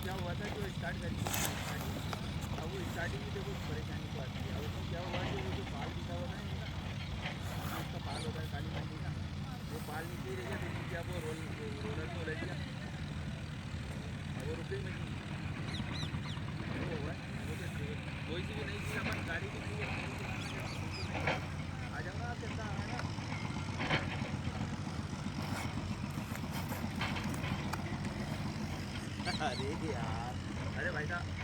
क्या हुआ था जो स्टार्ट करी थी स्टार्टिंग, अब वो स्टार्टिंग में देखो परेशानी तो आती है। अब उसमें क्या हुआ कि वो जो पाल दिखा हुआ था ना इनका, जो इसका पाल होता है काली मंडी का, वो पाल नीचे ही रह गया। तो नीचे अब वो रोलर में उलझ गया, अब वो रुके ही मशीन। वो हुआ है वो तो कोई सी भी नई चीज़ अपन गाड़ी की नहीं है, नहीं चलाना जब बिल्कुल नहीं आ जाओ ना आप, चलता आ ना। अरे यार, अरे भाई साहब